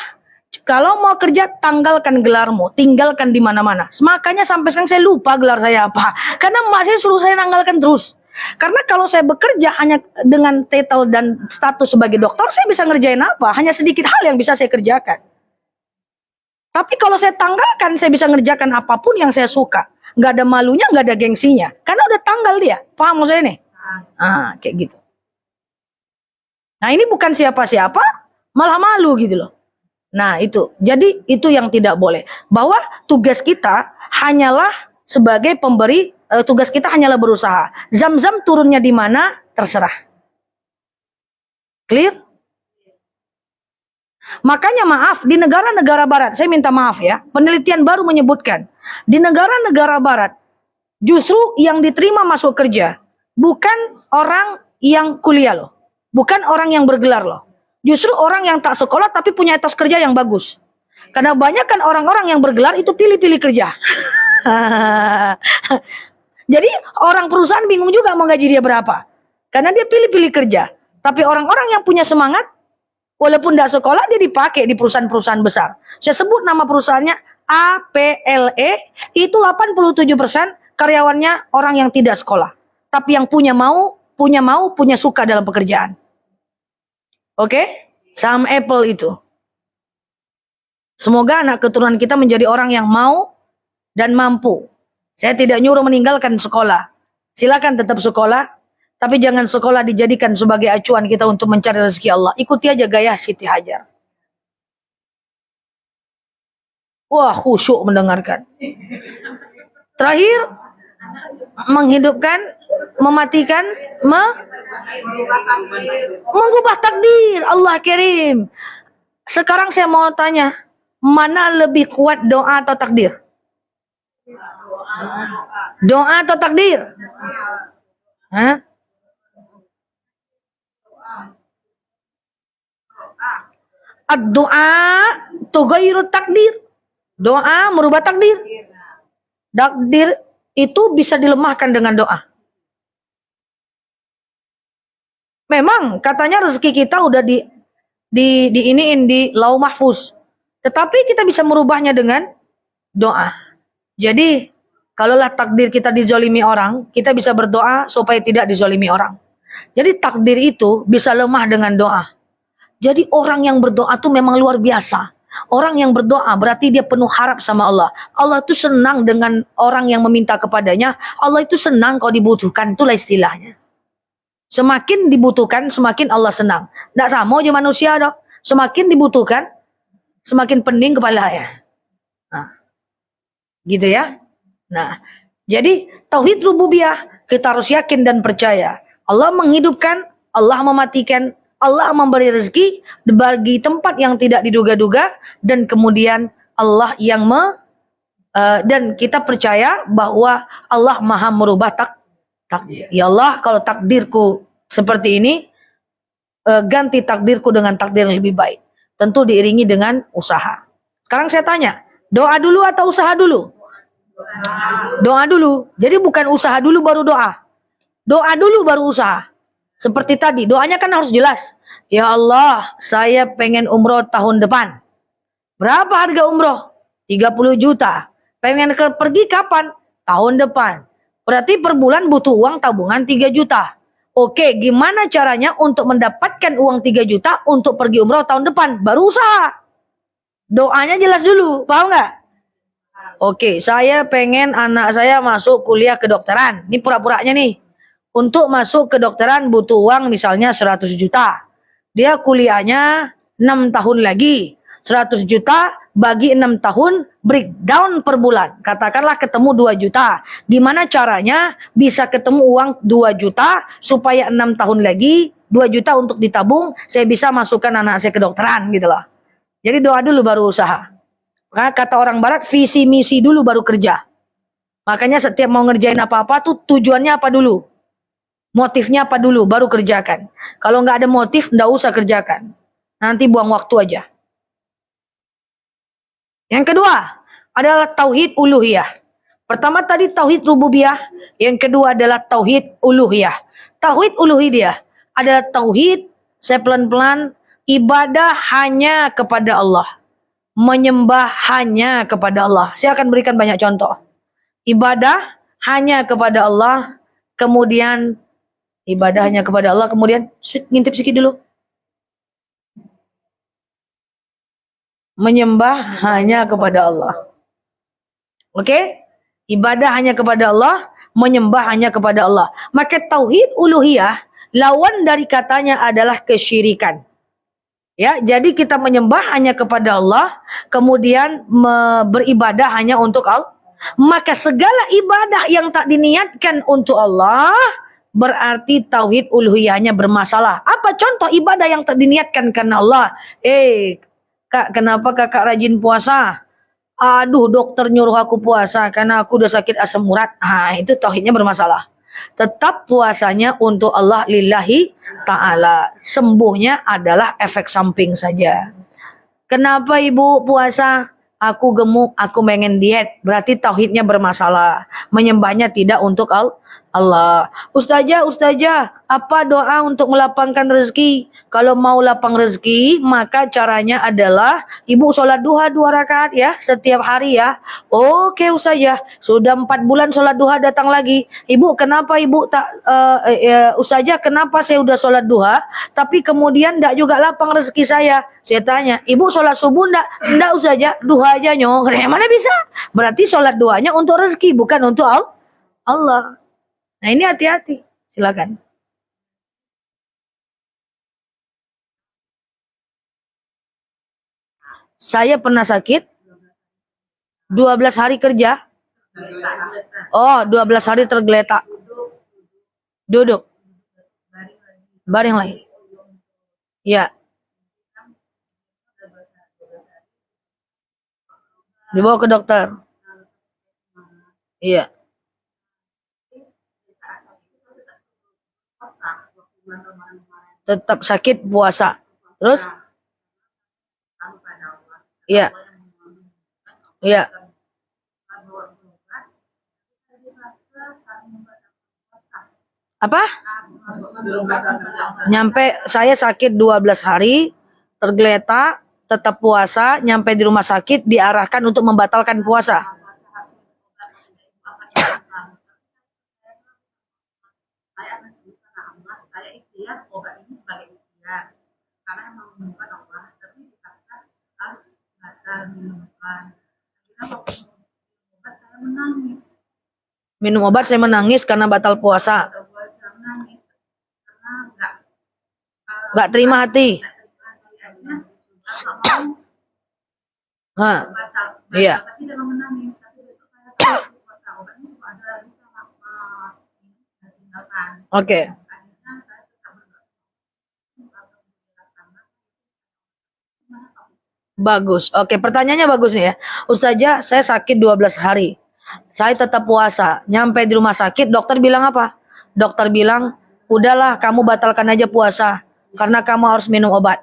[SPEAKER 1] kalau mau kerja tanggalkan gelarmu, tinggalkan di mana-mana. Makanya sampai sekarang saya lupa gelar saya apa, karena mak saya suruh saya tanggalkan terus. Karena kalau saya bekerja hanya dengan titel dan status sebagai dokter, saya bisa ngerjain apa? Hanya sedikit hal yang bisa saya kerjakan. Tapi kalau saya tanggalkan, saya bisa ngerjakan apapun yang saya suka. Nggak ada malunya, nggak ada gengsinya. Karena udah tanggal dia. Paham maksud saya nih? Kayak gitu. Nah ini bukan siapa-siapa, malah malu gitu loh. Nah itu. Jadi itu yang tidak boleh. Bahwa tugas kita hanyalah sebagai pemberi, tugas kita hanyalah berusaha. Zam-zam turunnya di mana, terserah. Clear? Makanya maaf, di negara-negara barat, saya minta maaf ya, penelitian baru menyebutkan, di negara-negara barat, justru yang diterima masuk kerja, bukan orang yang kuliah loh, bukan orang yang bergelar loh, justru orang yang tak sekolah tapi punya etos kerja yang bagus. Karena banyak kan orang-orang yang bergelar itu pilih-pilih kerja. Jadi orang perusahaan bingung juga mau gaji dia berapa, karena dia pilih-pilih kerja. Tapi orang-orang yang punya semangat, walaupun tidak sekolah, dia dipakai di perusahaan-perusahaan besar. Saya sebut nama perusahaannya APLE, itu 87% karyawannya orang yang tidak sekolah. Tapi yang punya suka dalam pekerjaan. Oke? Saham Apple itu. Semoga anak keturunan kita menjadi orang yang mau dan mampu. Saya tidak nyuruh meninggalkan sekolah. Silakan tetap sekolah. Tapi jangan sekolah dijadikan sebagai acuan kita untuk mencari rezeki Allah. Ikuti aja gaya Siti Hajar. Wah, khusyuk mendengarkan. Terakhir, menghidupkan, mematikan, mengubah takdir. Allah kirim. Sekarang saya mau tanya, mana lebih kuat doa atau takdir? Doa atau takdir? Hah? Ad-doa tughayyiru takdir. Doa merubah takdir. Takdir itu bisa dilemahkan dengan doa. Memang katanya rezeki kita udah diiniin di Lauh Mahfuz. Tetapi kita bisa merubahnya dengan doa. Jadi, kalaulah takdir kita dizolimi orang, kita bisa berdoa supaya tidak dizolimi orang. Jadi takdir itu bisa lemah dengan doa. Jadi orang yang berdoa itu memang luar biasa. Orang yang berdoa berarti dia penuh harap sama Allah. Allah itu senang dengan orang yang meminta kepadanya. Allah itu senang kalau dibutuhkan. Itulah istilahnya. Semakin dibutuhkan, semakin Allah senang. Tidak sama aja manusia dok. Semakin dibutuhkan, semakin pening kepalanya. Nah, gitu ya. Nah, jadi tauhid rububiyah kita harus yakin dan percaya. Allah menghidupkan, Allah mematikan, Allah memberi rezeki bagi tempat yang tidak diduga-duga, dan kemudian Allah yang dan kita percaya bahwa Allah maha merubah takdir. Ya Allah, kalau takdirku seperti ini, ganti takdirku dengan takdir yang lebih baik. Tentu diiringi dengan usaha. Sekarang saya tanya, doa dulu atau usaha dulu? Doa dulu. Jadi bukan usaha dulu baru doa. Doa dulu baru usaha. Seperti tadi, doanya kan harus jelas. Ya Allah, saya pengen umroh tahun depan. Berapa harga umroh? 30 juta. Pengen pergi kapan? Tahun depan. Berarti per bulan butuh uang tabungan 3 juta. Oke, gimana caranya untuk mendapatkan uang 3 juta untuk pergi umroh tahun depan? Baru usaha. Doanya jelas dulu, paham nggak? Oke, saya pengen anak saya masuk kuliah kedokteran. Ini pura-puranya nih. Untuk masuk kedokteran butuh uang misalnya 100 juta. Dia kuliahnya 6 tahun lagi. 100 juta bagi 6 tahun breakdown per bulan. Katakanlah ketemu 2 juta. Gimana caranya bisa ketemu uang 2 juta supaya 6 tahun lagi 2 juta untuk ditabung, saya bisa masukkan anak saya kedokteran gitu loh. Jadi doa dulu baru usaha. Nah, kata orang barat, visi misi dulu baru kerja. Makanya setiap mau ngerjain apa-apa tuh tujuannya apa dulu? Motifnya apa dulu, baru kerjakan. Kalau nggak ada motif, nggak usah kerjakan. Nanti buang waktu aja. Yang kedua adalah tauhid uluhiyah. Pertama tadi tauhid rububiyah, yang kedua adalah tauhid uluhiyah. Tauhid uluhiyah adalah tauhid, saya pelan-pelan, ibadah hanya kepada Allah. Menyembah hanya kepada Allah. Saya akan berikan banyak contoh. Ibadah hanya kepada Allah, kemudian ibadah hanya kepada Allah, kemudian ngintip sedikit dulu. Menyembah hanya kepada Allah. Oke? Ibadah hanya kepada Allah, menyembah hanya kepada Allah. Maka tauhid uluhiyah, lawan dari katanya adalah kesyirikan. Ya, jadi kita menyembah hanya kepada Allah, kemudian beribadah hanya untuk Allah. Maka segala ibadah yang tak diniatkan untuk Allah, berarti tauhid uluhiyahnya bermasalah. Apa contoh ibadah yang tak diniatkan karena Allah? Kak, kenapa kakak rajin puasa? Aduh, dokter nyuruh aku puasa karena aku udah sakit asam urat. Itu tauhidnya bermasalah. Tetap puasanya untuk Allah lillahi ta'ala. Sembuhnya adalah efek samping saja. Kenapa ibu puasa? Aku gemuk, aku pengen diet. Berarti tauhidnya bermasalah. Menyembahnya tidak untuk Allah. Ustazah, apa doa untuk melapangkan rezeki? Kalau mau lapang rezeki, maka caranya adalah ibu sholat duha 2 rakaat ya, setiap hari ya. Oke Ustazah, sudah 4 bulan sholat duha datang lagi. Ibu, kenapa ibu tak, Ustazah, kenapa saya udah sholat duha, tapi kemudian tidak juga lapang rezeki saya? Saya tanya, ibu sholat subuh enggak? Enggak Ustazah, duha aja nyong. Mana bisa? Berarti sholat duhanya untuk rezeki, bukan untuk Allah. Nah ini hati-hati, silakan. Saya pernah sakit 12 hari kerja. Oh, 12 hari tergeletak. Duduk. Baring lagi. Ya. Dibawa ke dokter. Iya. Tetap sakit puasa. Terus? Iya. Iya. Apa? Nyampe saya sakit 12 hari, tergeletak, tetap puasa, nyampe di rumah sakit diarahkan untuk membatalkan puasa. Minum obat saya menangis karena batal puasa. nggak terima hati. Iya. Oke. Bagus. Oke, pertanyaannya bagus nih ya. Ustazah, saya sakit 12 hari. Saya tetap puasa. Nyampe di rumah sakit, dokter bilang apa? Dokter bilang, udahlah kamu batalkan aja puasa. Karena kamu harus minum obat.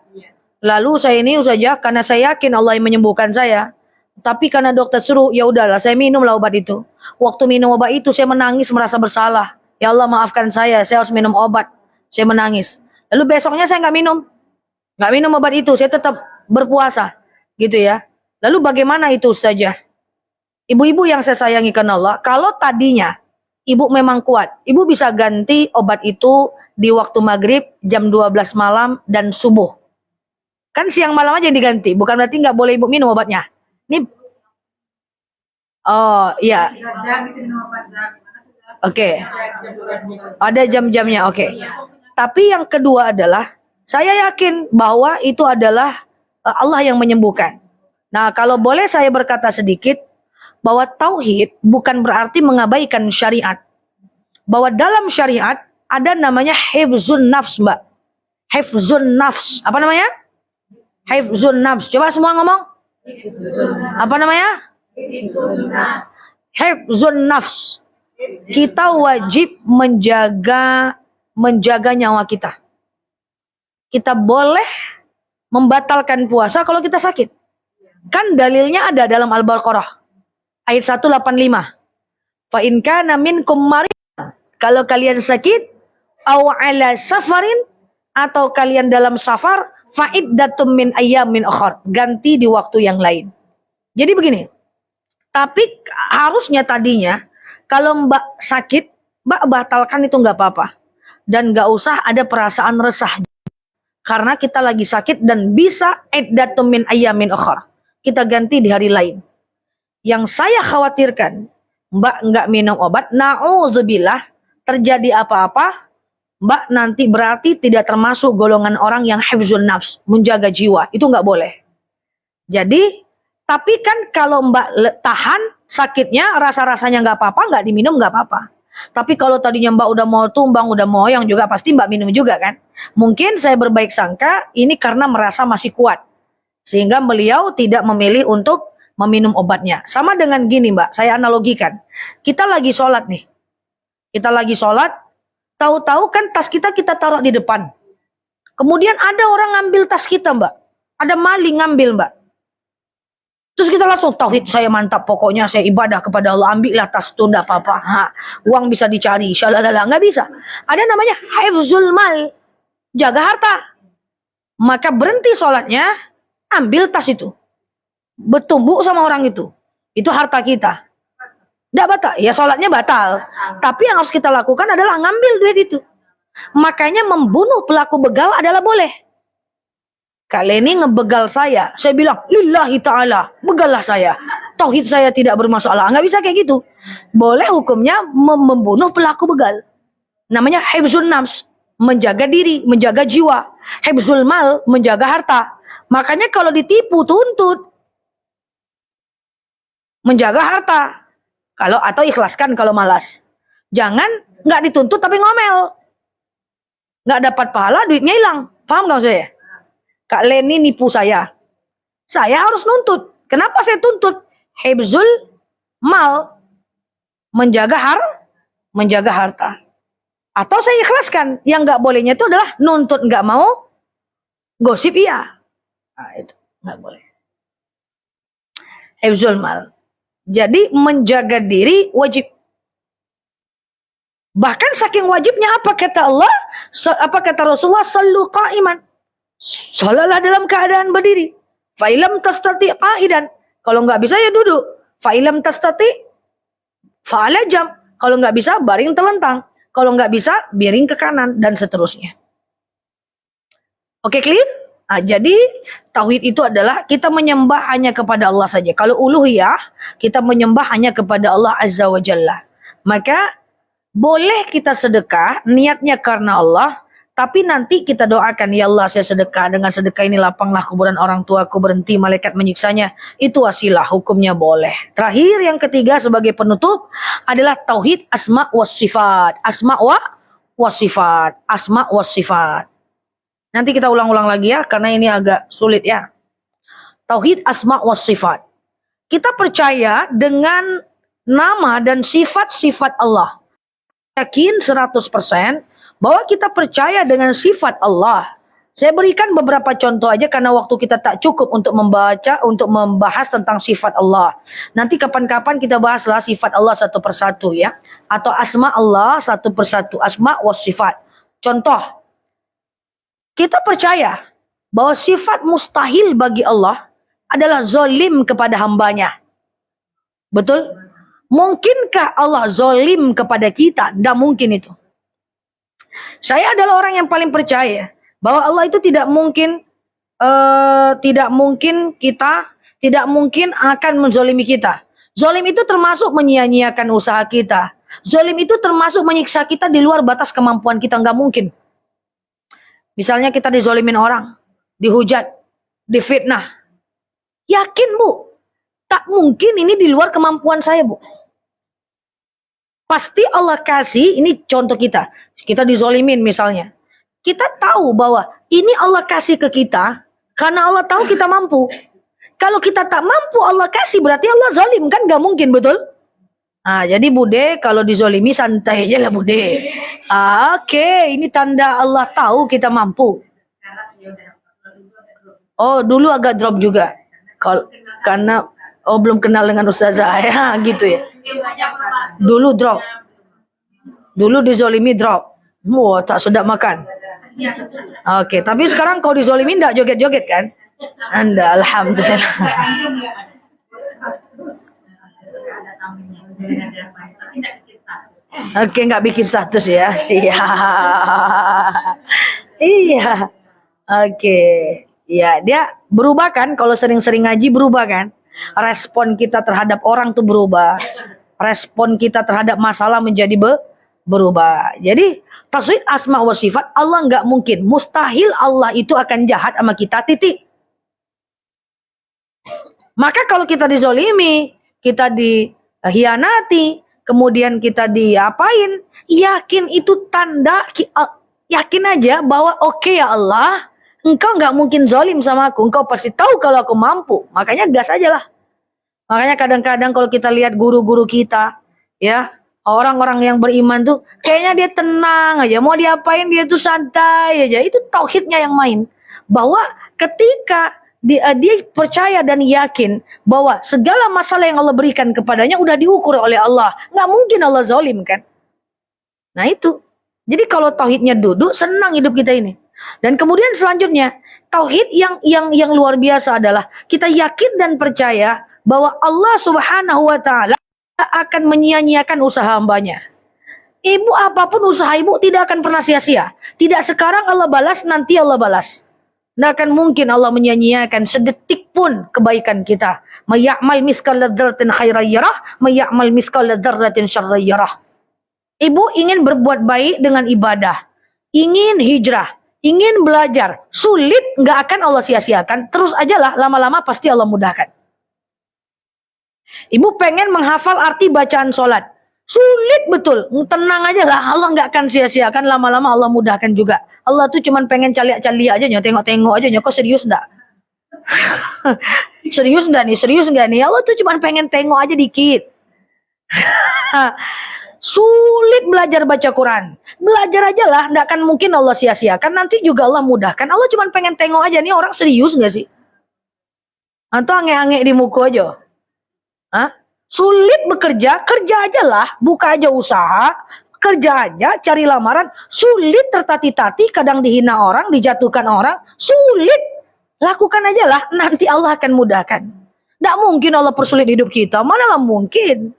[SPEAKER 1] Lalu saya ini Ustazah, karena saya yakin Allah yang menyembuhkan saya. Tapi karena dokter suruh, ya udahlah saya minumlah obat itu. Waktu minum obat itu saya menangis merasa bersalah. Ya Allah maafkan saya harus minum obat. Saya menangis. Lalu besoknya saya nggak minum. Nggak minum obat itu, saya tetap berpuasa. Gitu ya. Lalu bagaimana itu Ustazah? Ibu-ibu yang saya sayangi karena Allah, kalau tadinya ibu memang kuat, ibu bisa ganti obat itu di waktu maghrib, jam 12 malam, dan subuh. Kan siang malam aja yang diganti, bukan berarti nggak boleh ibu minum obatnya. Ini, oh iya. Oke. Ada jam-jamnya, oke. Tapi yang kedua adalah, saya yakin bahwa itu adalah Allah yang menyembuhkan. Nah, kalau boleh saya berkata sedikit, bahwa tauhid bukan berarti mengabaikan syariat. Bahwa dalam syariat ada namanya hifzun nafs, Mbak. Hifzun nafs. Apa namanya? Hifzun nafs. Coba semua ngomong. Apa namanya? Hifzun nafs. Kita wajib menjaga nyawa kita. Kita boleh membatalkan puasa kalau kita sakit. Kan dalilnya ada dalam Al-Baqarah ayat 185. Fa in kana minkum marid, kalau kalian sakit, aw ala safarin, atau kalian dalam safar, fa iddatum min ayyamin ukhar, ganti di waktu yang lain. Jadi begini. Tapi harusnya tadinya kalau Mbak sakit, Mbak batalkan itu nggak apa-apa. Dan nggak usah ada perasaan resah. Karena kita lagi sakit dan bisa iddatum min ayyamin ukhar. Kita ganti di hari lain. Yang saya khawatirkan, Mbak nggak minum obat, na'udzubillah, terjadi apa-apa, Mbak nanti berarti tidak termasuk golongan orang yang hifzun nafs, menjaga jiwa. Itu nggak boleh. Jadi, tapi kan kalau Mbak tahan sakitnya, rasa-rasanya nggak apa-apa, nggak diminum nggak apa-apa. Tapi kalau tadinya Mbak udah mau tumbang, udah mau yang juga pasti Mbak minum juga kan. Mungkin saya berbaik sangka ini karena merasa masih kuat. Sehingga beliau tidak memilih untuk meminum obatnya. Sama dengan gini Mbak, saya analogikan. Kita lagi sholat nih. Kita lagi sholat, tahu-tahu kan tas kita taruh di depan. Kemudian ada orang ngambil tas kita Mbak. Ada maling ngambil Mbak. Terus kita langsung tauhid saya mantap, pokoknya saya ibadah kepada Allah, ambillah tas itu enggak apa-apa. Uang bisa dicari, syalalala, enggak bisa. Ada namanya hifzul mal, jaga harta. Maka berhenti sholatnya, ambil tas itu. Bertumbuk sama orang itu. Itu harta kita. Enggak batal, ya sholatnya batal. Tapi yang harus kita lakukan adalah ngambil duit itu. Makanya membunuh pelaku begal adalah boleh. Kali ini ngebegal saya bilang, lillahi ta'ala, begallah saya. Tauhid saya tidak bermasalah. Nggak bisa kayak gitu. Boleh hukumnya membunuh pelaku begal. Namanya hifzun nafs, menjaga diri, menjaga jiwa. Hifzul mal, menjaga harta. Makanya kalau ditipu, tuntut. Menjaga harta. Atau ikhlaskan kalau malas. Jangan nggak dituntut tapi ngomel. Nggak dapat pahala, duitnya hilang. Paham nggak saya? Kak Leni nipu saya. Saya harus nuntut. Kenapa saya tuntut? Hifzul mal. Menjaga harta. Atau saya ikhlaskan. Yang nggak bolehnya itu adalah nuntut nggak mau, gosip iya. Nah, itu nggak boleh. Hifzul mal. Jadi menjaga diri wajib. Bahkan saking wajibnya apa kata Allah? Apa kata Rasulullah? Sallu qa'iman. Salatlah dalam keadaan berdiri. Fa'ilam tastati qa'idan. Kalau nggak bisa ya duduk. Fa'ilam tastati fa'ala jam. Kalau nggak bisa baring telentang. Kalau nggak bisa miring ke kanan dan seterusnya. Oke, clear? Nah, jadi tauhid itu adalah kita menyembah hanya kepada Allah saja. Kalau uluhiyah kita menyembah hanya kepada Allah Azza wa Jalla. Maka boleh kita sedekah niatnya karena Allah. Tapi nanti kita doakan, ya Allah saya sedekah, dengan sedekah ini lapanglah kuburan orang tuaku, berhenti malaikat menyiksanya. Itu wasilah, hukumnya boleh. Terakhir yang ketiga sebagai penutup adalah tauhid asma wa sifat. Asma wa sifat. Asma wa sifat. Nanti kita ulang-ulang lagi ya, karena ini agak sulit ya. Tauhid asma wa sifat. Kita percaya dengan nama dan sifat-sifat Allah. Yakin 100% bahwa kita percaya dengan sifat Allah. Saya berikan beberapa contoh aja karena waktu kita tak cukup untuk membahas tentang sifat Allah. Nanti kapan-kapan kita bahaslah sifat Allah satu persatu ya. Atau asma Allah satu persatu. Asma wa sifat. Contoh, kita percaya bahwa sifat mustahil bagi Allah adalah zolim kepada hambanya. Betul? Mungkinkah Allah zolim kepada kita? Tidak mungkin itu. Saya adalah orang yang paling percaya bahwa Allah itu tidak mungkin akan menzolimi kita. Zolim itu termasuk menyia-nyiakan usaha kita. Zolim itu termasuk menyiksa kita di luar batas kemampuan kita, nggak mungkin. Misalnya kita dizolimin orang, dihujat, difitnah. Yakin Bu, tak mungkin ini di luar kemampuan saya Bu. Pasti Allah kasih, ini contoh kita dizolimin misalnya. Kita tahu bahwa ini Allah kasih ke kita, karena Allah tahu kita mampu. Kalau kita tak mampu Allah kasih, berarti Allah zolim kan, gak mungkin, betul? Nah, jadi Bude kalau dizolimi santai aja lah Bude. Oke, ini tanda Allah tahu kita mampu. Oh, dulu agak drop juga. Karena belum kenal dengan ustazah ya, gitu ya. Dulu drop. Dulu dizolimi drop. Wah, tak sedap makan. Oke, tapi sekarang kau dizolimi enggak joget-joget kan? Anda, alhamdulillah. Oke, enggak bikin status ya. Siap. Iya. Oke. Ya, dia berubah kan? Kalau sering-sering ngaji berubah kan? Respon kita terhadap orang tuh berubah. Respon kita terhadap masalah menjadi berubah. Jadi tauhid asma wa sifat, Allah nggak mungkin, mustahil Allah itu akan jahat sama kita, titik. Maka kalau kita dizolimi, kita dihianati, kemudian kita diapain, yakin itu tanda, yakin aja bahwa oke ya Allah, Engkau nggak mungkin zolim sama aku. Engkau pasti tahu kalau aku mampu. Makanya gas aja lah. Makanya kadang-kadang kalau kita lihat guru-guru kita, ya, orang-orang yang beriman tuh, kayaknya dia tenang aja. Mau diapain dia tuh santai aja. Itu tauhidnya yang main. Bahwa ketika dia percaya dan yakin bahwa segala masalah yang Allah berikan kepadanya udah diukur oleh Allah. Nggak mungkin Allah zolim kan. Nah itu. Jadi kalau tauhidnya duduk, senang hidup kita ini. Dan kemudian selanjutnya, tauhid yang luar biasa adalah kita yakin dan percaya bahwa Allah Subhanahu wa taala akan menyia-nyiakan usaha hambanya. Ibu apapun usaha ibu tidak akan pernah sia-sia. Tidak sekarang Allah balas, nanti Allah balas. Tidak akan mungkin Allah menyia-nyiakan sedetik pun kebaikan kita. Maya'mal miskala dzarratin khairan yarah, maya'mal miskala dzarratin syarran yarah. Ibu ingin berbuat baik dengan ibadah, ingin hijrah, ingin belajar, sulit, nggak akan Allah sia-siakan. Terus aja lah, lama-lama pasti Allah mudahkan. Ibu pengen menghafal arti bacaan sholat, sulit betul, tenang aja lah, Allah nggak akan sia-siakan, lama-lama Allah mudahkan juga. Allah tuh cuman pengen caliak-caliak aja, tengok-tengok aja, kok serius nggak? Serius nggak nih? Allah tuh cuman pengen tengok aja dikit. Sulit belajar baca Quran. Belajar aja lah, tidak akan mungkin Allah sia-siakan. Nanti juga Allah mudahkan. Allah cuma pengen tengok aja, nih orang serius nggak sih? Atau ange-ange di muka aja? Hah? Sulit bekerja, kerja aja lah. Buka aja usaha, kerja aja, cari lamaran. Sulit tertati-tati, kadang dihina orang, dijatuhkan orang. Sulit. Lakukan aja lah, nanti Allah akan mudahkan. Tidak mungkin Allah persulit hidup kita, manalah mungkin.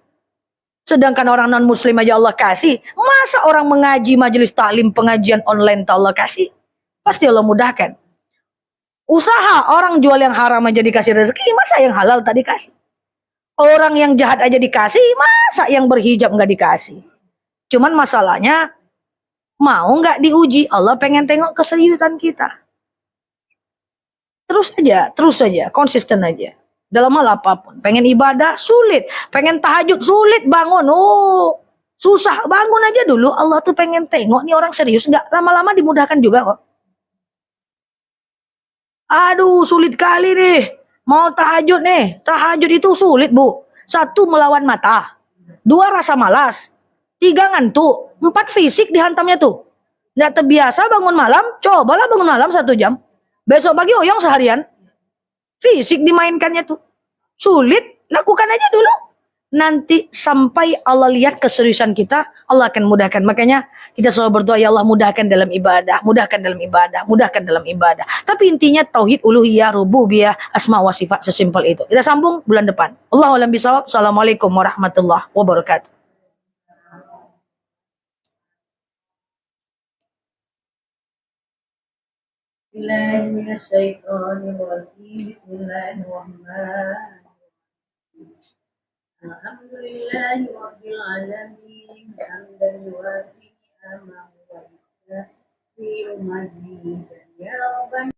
[SPEAKER 1] Sedangkan orang non-muslim aja Allah kasih. Masa orang mengaji majelis taklim pengajian online tak Allah kasih? Pasti Allah mudahkan. Usaha orang jual yang haram aja dikasih rezeki, masa yang halal tak dikasih? Orang yang jahat aja dikasih, masa yang berhijab nggak dikasih? Cuman masalahnya Mau nggak diuji? Allah pengen tengok keseriusan kita. Terus saja, konsisten aja. Dalam hal apapun. Pengen ibadah, sulit. Pengen tahajud, sulit bangun. Oh, susah. Bangun aja dulu. Allah tuh pengen tengok nih orang serius. Nggak lama-lama dimudahkan juga kok. Aduh, sulit kali nih. Mau tahajud nih. Tahajud itu sulit, Bu. 1, melawan mata. 2, rasa malas. 3, ngantuk. 4, fisik dihantamnya tuh. Nggak terbiasa bangun malam, cobalah bangun malam 1 jam. Besok pagi oyong seharian. Fisik dimainkannya tuh. Sulit, lakukan aja dulu. Nanti sampai Allah lihat keseriusan kita, Allah akan mudahkan. Makanya kita selalu berdoa, ya Allah mudahkan dalam ibadah, mudahkan dalam ibadah, mudahkan dalam ibadah. Tapi intinya tauhid uluhiyah, rububiyah, asma wa sifat, sesimpel itu. Kita sambung bulan depan. Allahu a'lam bishawab. Assalamualaikum warahmatullahi wabarakatuh.
[SPEAKER 2] Alhamdulillahi Rabbil Alamin, hamdan yuwafi ni'amahu wa yukafi mazidan. Ya Rabbana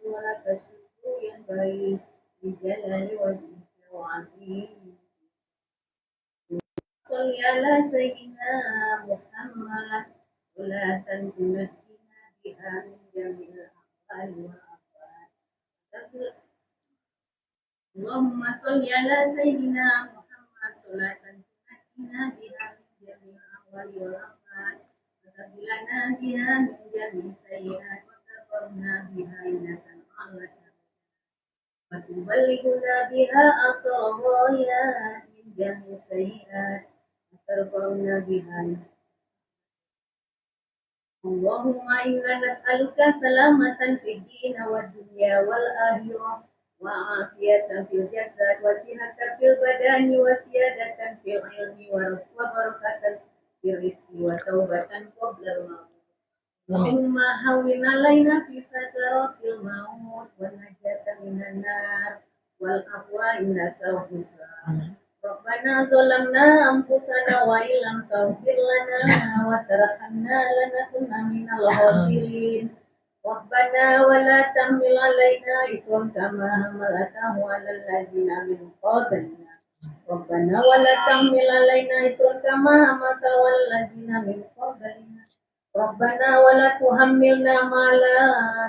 [SPEAKER 2] wa laka syukru yang baik, di jalali wajhika wa azim. Salli ala Sayyidina Muhammad, salatan tunajjina biha min jami'il ahwali wal afat. Allahumma salli ala Sayyidina Muhammad, salatan tunajjina biha min jami'il ahwali wal afat. Lana biha min jami'i sayyi'at wa tabarna biha innaka al-a'la wa tuballighuna biha aqsal ghayat min jami'i sayyi'at wa tabarna biha. Allahumma inna nas'aluka salamatan fid din wad dunya wal akhirah wa afiyatan fil jasad wa sihhatan fil badani wa siyadatan fil ilmi wa barakatan fil rizqi wa taubatan qabla al-maut. Allahumma hawwin alaina fi sakaratil maut wa najata minan nar wal afwa innaka ghafurur. Rabbana zalamna anfusana wa illam taghfir lana wa tarhamna lanakunanna minal khasirin. Rabbana wa la tahmil alaina isran kama hamaltahu 'alal ladzina min qablina. Rabbana wa la tahmil alaina isran kama hamaltahu 'alal ladzina min qablina. Rabbana wa la tuhammilna ma la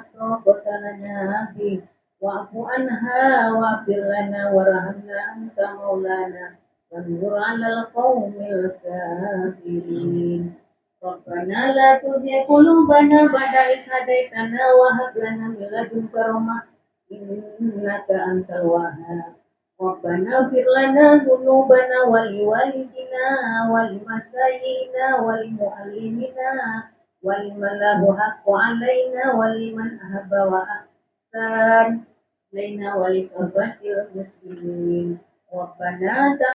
[SPEAKER 2] taqata lana bihi wa'fu anha wa'fir lana warhamna anta maulana wanzur 'alal qaumil kafirin. Rabbana la tuzigh qulubana ba'da idh hadaitana wa hab lana min ladunka rahmah innaka antal wahhab. Rabbana ighfir lana dzunubana wa liwalidina wa limasayyidina wa limuallimina wa liman lahu haqqu 'alaina wa liman ahabba wa ahsan ilaina wa li kafatil muslimin. Rabbana